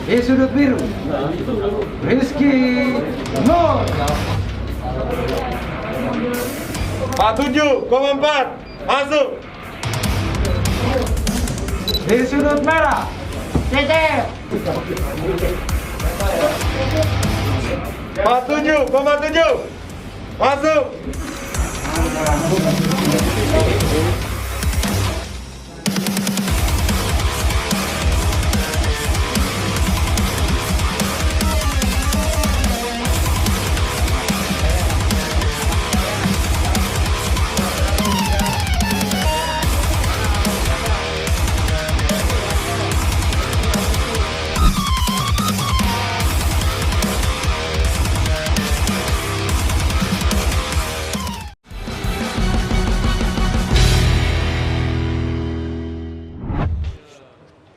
Di sudut biru, Rizky Nur. 47,4 masuk. Di sudut merah, Cecep. 47,7 masuk.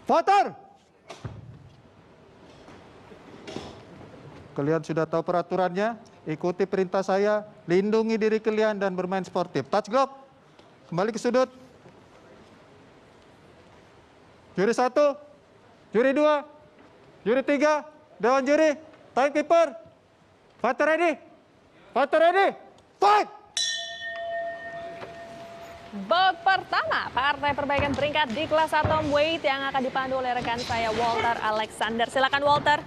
Fotor! Kalian sudah tahu peraturannya, ikuti perintah saya, lindungi diri kalian dan bermain sportif. Touch Glock, kembali ke sudut. Juri 1, juri 2, juri 3, dewan juri, timekeeper. Fighter ready, fight! Babak pertama, partai perbaikan peringkat di kelas atomweight yang akan dipandu oleh rekan saya Walter Alexander. Silakan Walter.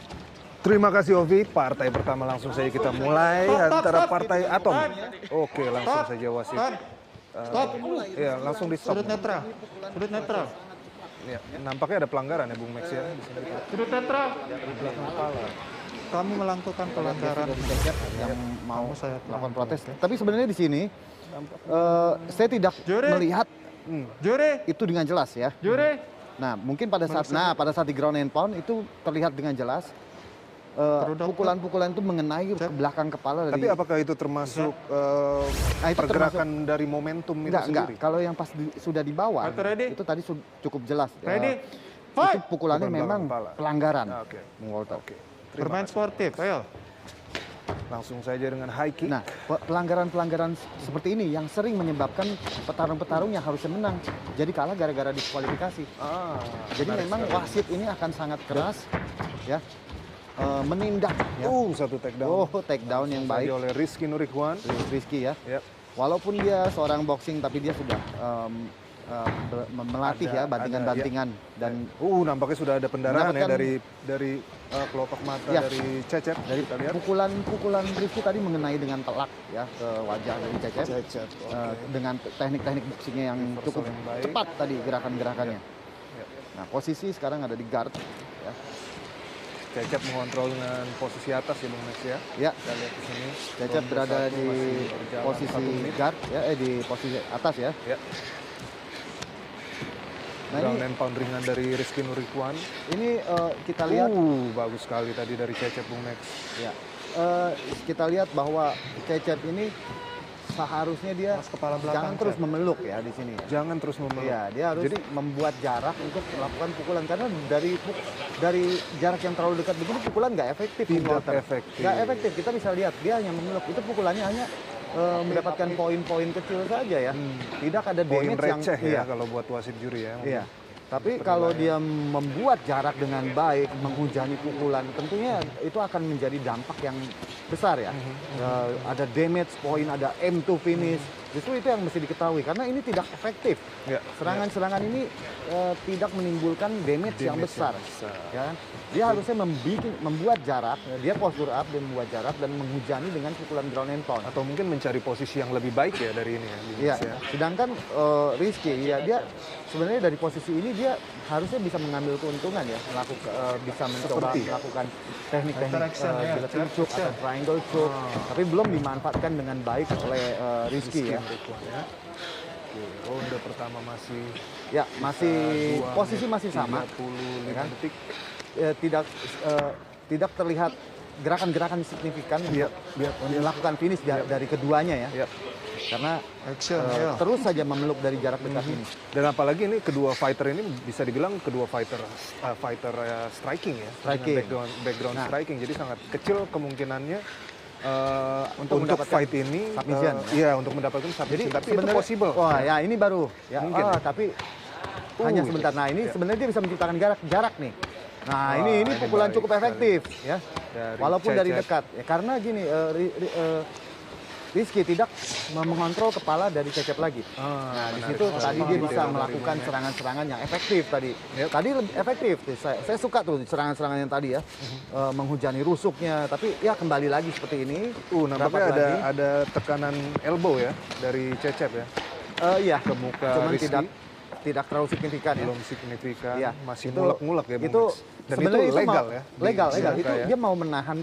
Terima kasih Ovi. Partai pertama langsung saja kita mulai antara partai Atom. Oke, langsung saja wasit. Stop. Ya, langsung di stop. Sudut netral, sudut netral. Ya, nampaknya ada pelanggaran ya Bung Max ya. Di sini. Sudut netral. Kamu melakukan pelanggaran yang mau saya melakukan telah protes. Tapi sebenarnya di sini saya tidak Juri. melihat Juri, itu dengan jelas ya. juri. Nah, mungkin pada saat di ground and pound itu terlihat dengan jelas pukulan-pukulan itu mengenai ke belakang kepala dari. Tapi apakah itu termasuk itu pergerakan dari momentum itu enggak. sendiri? Kalau yang pas sudah di bawah Ready? itu tadi cukup jelas. Ready? Itu Fight! pukulannya Pukulan memang belakang kepala. pelanggaran. Oke. Bung Walter. Oke. Terima Bermain kasih. sportif, ayo. Langsung saja dengan high kick. Nah, pelanggaran-pelanggaran seperti ini yang sering menyebabkan petarung-petarung yang harusnya menang jadi kalah gara-gara diskualifikasi. Jadi menarik memang sekali. wasit ini akan sangat keras ya menindak ya. Satu takedown. Take down yang Saja baik oleh Rizky Nurikwan. Rizky ya. Ya. Walaupun dia seorang boxing tapi dia sudah melatih Ada- ya bantingan-bantingan dan Nampaknya sudah ada pendarahan ya Mendapatkan- dari kelopak mata Ya. dari Cecep. dari Kita lihat. pukulan Rizky tadi mengenai dengan telak ya ke wajah dari Cecep. Cecep. Dengan teknik-teknik boxingnya yang Reversal cukup yang baik. cepat tadi gerakan-gerakannya. Ya. Nah, posisi sekarang ada di guard ya. Cecep mengontrol dengan posisi atas ya Bung Max ya. Ya, Kita lihat di sini. Cecep Ronde berada satu di masih berjalan posisi 1 menit. guard ya, di posisi atas ya. Ya. Nah, Ground ini and pound ringan dari Rizky Nurikwan. kita lihat Bagus sekali tadi dari Cecep Bung Max. ya. Kita lihat bahwa Cecep ini seharusnya dia Mas kepala belakang, jangan terus Cep. memeluk ya di sini. Jangan terus memeluk. Iya, dia harus Jadi membuat jarak untuk melakukan pukulan karena dari jarak yang terlalu dekat begini pukulan nggak efektif. Bung Tidak Walter. efektif. Nggak efektif. Kita bisa lihat dia hanya memeluk itu pukulannya hanya mendapatkan poin-poin kecil saja ya. Tidak ada poin damage yang receh iya. ya kalau buat wasit juri ya. Iya. Tapi kalau dia membuat jarak dengan baik, menghujani pukulan, tentunya itu akan menjadi dampak yang besar ya. Ada damage point, ada aim to finish. Justru itu yang mesti diketahui karena ini tidak efektif. Ya. Serangan-serangan ini tidak menimbulkan damage yang besar. Ya kan? Dia harusnya membuat jarak, dia posture up dan membuat jarak dan menghujani dengan pukulan ground and pound. Atau mungkin mencari posisi yang lebih baik ya dari ini ya. Bung Iya, Max ya. sedangkan Rizky ya dia sebenarnya dari posisi ini dia harusnya bisa mengambil keuntungan ya, bisa mencoba Seperti? melakukan teknik-teknik Interaction, ya. guillotine choke atau triangle choke, tapi belum dimanfaatkan dengan baik oleh Rizky ya. Nurikwan ya. Oke, ronde pertama masih Ya masih 2 posisi menit masih sama, 35 ya kan? detik. Tidak terlihat gerakan-gerakan signifikan Iya, untuk melakukan finish dari keduanya ya, Iya. karena Action, ayo. terus saja memeluk dari jarak dekat ini. Dan apalagi ini kedua fighter ini bisa dibilang kedua fighter striking ya. Striking. Dengan background Nah. striking. Jadi sangat kecil kemungkinannya Untuk untuk mendapatkan fight ini submission, iya untuk mendapatkan submission. Tapi itu sebenarnya- possible. Wah ya ini baru. Ya, Mungkin. tapi hanya sebentar. Nah ini Ya. sebenarnya dia bisa menciptakan jarak nih. Nah, ini pukulan baik cukup efektif ya. Dari Walaupun dari Cecep. dekat. Ya, karena gini, Rizky tidak mengontrol kepala dari Cecep lagi. Nah, di situ tadi dia bisa melakukan serangan-serangan yang efektif tadi. Tadi lebih efektif. Saya suka tuh serangan-serangan yang tadi ya. Menghujani rusuknya, tapi ya kembali lagi seperti ini. Nampaknya Dapat lagi. ada tekanan elbow ya dari Cecep ya. Iya, Ke muka cuman Rizky. tidak terlalu signifikan ya. Belum signifikan, Iya, masih itu- ngulek-ngulek ya Bung itu Max. Dan sebenarnya itu legal ya? Legal. Di Itu Sri Lanka dia mau menahan,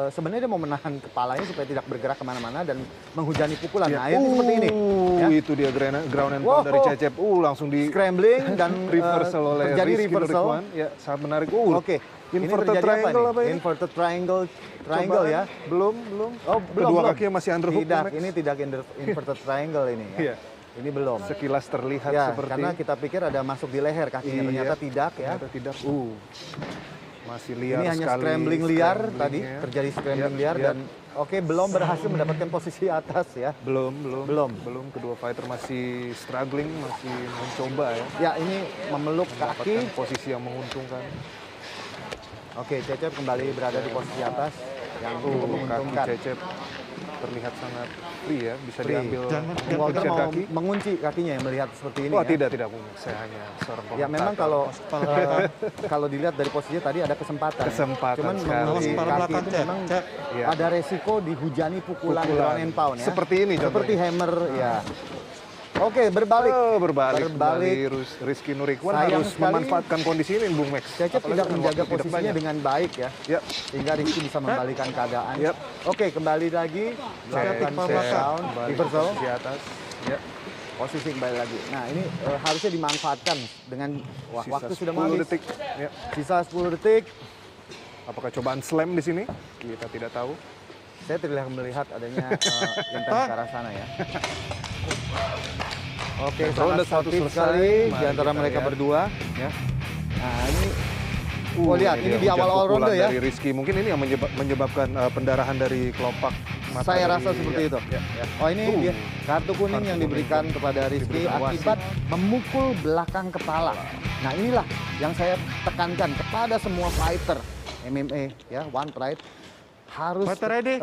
sebenarnya dia mau menahan kepalanya supaya tidak bergerak kemana-mana dan menghujani pukulan. Ya. Nah, ini seperti ini. Ya. Itu dia ground and Wow. pound dari Cecep. Langsung di Scrambling dan reversal oleh terjadi Rizky reversal. Nurikwan. Ya, sangat menarik. Oke. Ini Inverted terjadi triangle apa apa ini? ini? Inverted triangle Coba, ya. Belum. Oh, Kedua kakinya masih underhook, Tidak, Max. ini tidak inverted triangle ini ya. Iya. Ini belum. Sekilas terlihat Ya, seperti karena kita pikir ada masuk di leher kakinya, Iya. ternyata tidak ya. ternyata tidak. Masih liar Ini hanya sekali. scrambling liar tadi, scramblingnya. terjadi scrambling Yap, liar yap. dan oke belum berhasil mendapatkan posisi atas ya. Belum. Belum. Kedua fighter masih struggling, masih mencoba ya. Ya, ini memeluk kaki. Mendapatkan posisi yang menguntungkan. Oke, Cecep kembali berada di posisi atas yang cukup Kaki menguntungkan. Cecep terlihat sangat free ya, bisa Free. diambil Walter kuncian mau kaki. mengunci kakinya yang melihat seperti ini. Wah, ya. tidak Bung. Saya hanya seorang Ya memang komentator. kalau dilihat dari posisinya tadi ada kesempatan. Kesempatan Cuman sekali. mengunci Kepala kaki belakang, itu Cep. memang Cep. Iya. ada resiko dihujani pukulan Pukulan. ground and pound ya. Seperti ini Seperti contohnya. hammer ya. Oke, berbalik. Berbalik. Berbalik. Rizky Nurikwan Sayang harus sekali. memanfaatkan kondisi ini Bung Max. Cecep Apalagi tidak dengan menjaga waktu tidak posisinya banyak. dengan baik ya. Ya. Sehingga Rizky bisa membalikan keadaan. Yap. Oke, kembali lagi. Melakukan down, Balik reversal. di atas. Ya. Posisi kembali lagi. Nah, ini harusnya dimanfaatkan dengan Sisa waktu sudah 10 habis. detik. Ya. Sisa 10 detik. Apakah cobaan slam di sini? Kita tidak tahu. Saya tidak melihat adanya intent ke arah sana ya. Oke, Ronde sangat satu sportif selesai. sekali di Mari antara kita mereka lihat. berdua. Ya. Nah, ini lihat, ini dia di hujan awal-awal pukulan ronde ya. Dari Rizky, mungkin ini yang menyebabkan pendarahan dari kelopak mata. Saya dari- rasa seperti ya, itu. ya, ya. Oh, ini dia kartu kuning Kartu yang kuning diberikan kepada Rizky diberikan wasit. akibat memukul belakang kepala. Nah, inilah yang saya tekankan kepada semua fighter MMA ya, One Pride harus Fighter ready.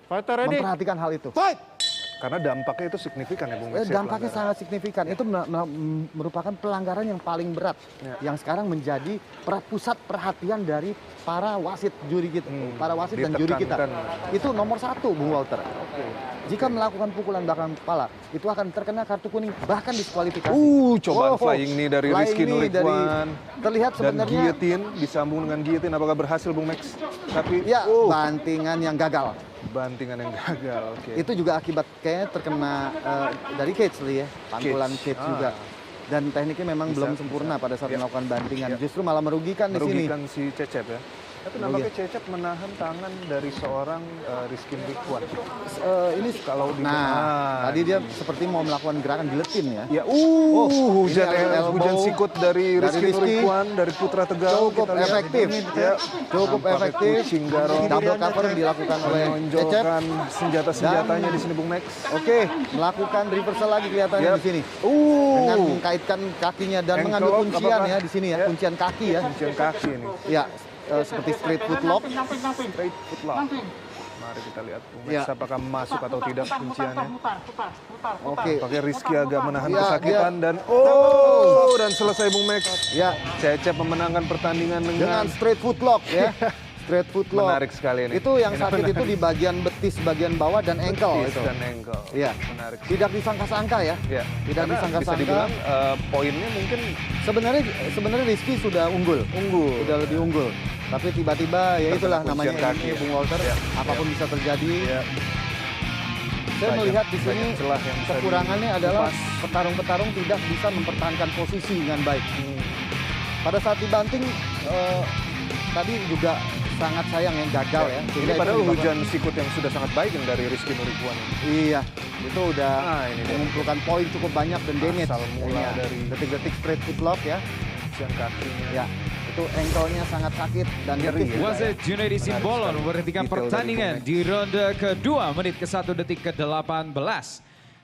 Fighter ready. memperhatikan hal itu. Fight! Karena dampaknya itu signifikan ya Bung Max. ya, Dampaknya pelanggaran. sangat signifikan. Itu merupakan pelanggaran yang paling berat yang sekarang menjadi pusat perhatian dari para wasit juri kita, para wasit dan juri kita. ditekankan. Itu nomor 1, Bung Walter. Jika melakukan pukulan belakang kepala, itu akan terkena kartu kuning, bahkan diskualifikasi. Cobaan flying knee dari Flying Rizky knee dari- Nurikwan. terlihat Dan sebenarnya guillotine, disambung dengan guillotine. Apakah berhasil Bung Max? Tapi ya bantingan yang gagal. bantingan yang gagal. Oke. Itu juga akibat kayaknya terkena dari cage ya, pantulan Cage. cage juga. Dan tekniknya memang belum sempurna pada saat melakukan bantingan. Justru malah merugikan di sini. Merugikan si Cecep ya. Tapi nampaknya Cecep menahan tangan dari seorang Rizky Nurikwan. Ini Kalau di tadi dia seperti mau melakukan gerakan giletin ya. Ya, hujan ini elbow hujan sikut dari Rizky Rizky. Nurikwan dari Putra Tegal. Cukup kita lihat. efektif. Ya, Cukup nampaknya efektif. kucing garong Double cover yang dilakukan oleh Cecep. menonjolkan senjata-senjatanya di sini Bung Max. Oke, melakukan reversal lagi kelihatannya Yap. di sini. Dengan mengkaitkan kakinya dan Ankle mengambil lock, kuncian apakah? ya di sini ya, Ya. kuncian kaki ya. Kuncian kaki ini. Ya, seperti straight foot lock. Straight foot lock. Mari kita lihat Bung Max Ya. apakah masuk atau tidak kunciannya. Oke. Pakai Rizky agak menahan Ya, kesakitan dan dan selesai Bung Max. Ya, Cecep memenangkan pertandingan dengan dengan straight foot lock ya. Straight foot lock. menarik sekali ini. Itu yang sakit itu di bagian betis bagian bawah dan ankle Betis itu. dan ankle. Iya. Menarik. Tidak disangka-sangka ya. Ya. Tidak Karena bisa disangka-sangka. dibilang poinnya mungkin Sebenarnya Rizky sudah unggul. Sudah lebih unggul. Tapi tiba-tiba ya itulah Terkena namanya kuncian kaki ini ya. Bung Walter. Ya. Apapun bisa terjadi. ya, Saya Banyak- melihat di sini banyak celah yang bisa kekurangannya adalah dikupas. petarung-petarung tidak bisa mempertahankan posisi dengan baik. Pada saat dibanting tadi juga sangat sayang yang gagal ya. ini Sehingga itu padahal menyebabkan- hujan sikut yang sudah sangat baik yang dari Rizky Nurikwan. Iya, itu udah Nah, ini dia. mengumpulkan poin cukup banyak dan damage. Asal mula Ini ya, dari- detik-detik straight foot lock ya. Kuncian kakinya. Ya, itu ankle-nya sangat sakit dan Ngeri betis ya. juga Wasit Junaidi Simbolon memberhentikan Detail dari pertandingan Bung di ronde kedua menit ke-1 detik ke-18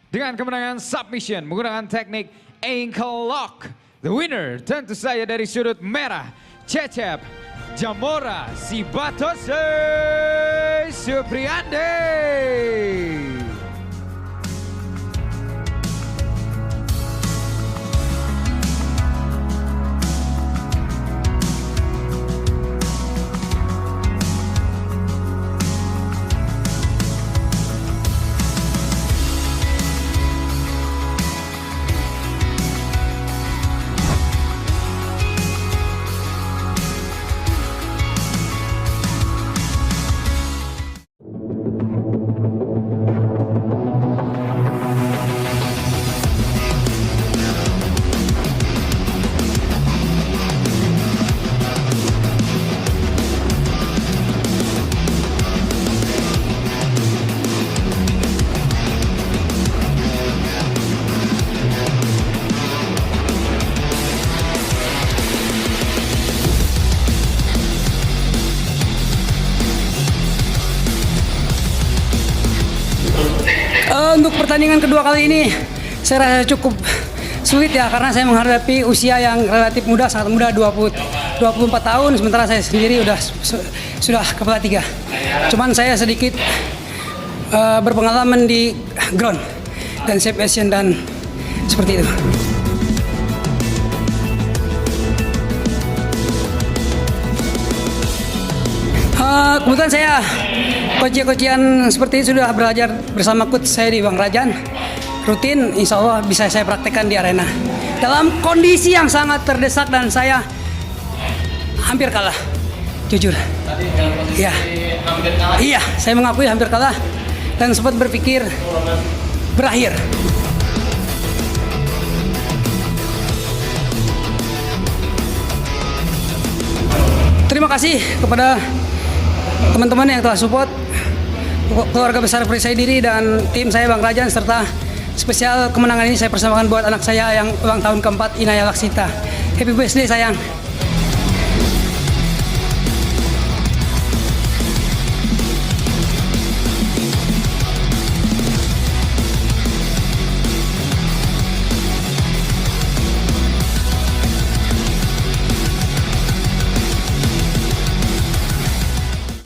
dengan kemenangan submission menggunakan teknik ankle lock. The winner tentu saja dari sudut merah Cecep Jamora Sibatose Supriyande. Untuk pertandingan kedua kali ini saya rasa cukup sulit ya, karena saya menghadapi usia yang relatif muda, sangat muda, 24 tahun, sementara saya sendiri sudah kepala 3. Cuman saya sedikit berpengalaman di ground dan shape action dan seperti itu. Kebetulan saya coach-coachian seperti ini sudah belajar bersama coach saya di Bang Rajan. Rutin, insya Allah bisa saya praktekkan di arena. Dalam kondisi yang sangat terdesak dan saya hampir kalah, jujur. Iya, iya, saya mengakui hampir kalah dan sempat berpikir berakhir. Terima kasih kepada teman-teman yang telah support, keluarga besar Percaya Diri dan tim saya Bang Rajan, serta spesial kemenangan ini saya persembahkan buat anak saya yang ulang tahun keempat, Inaya Laksita. Happy birthday sayang.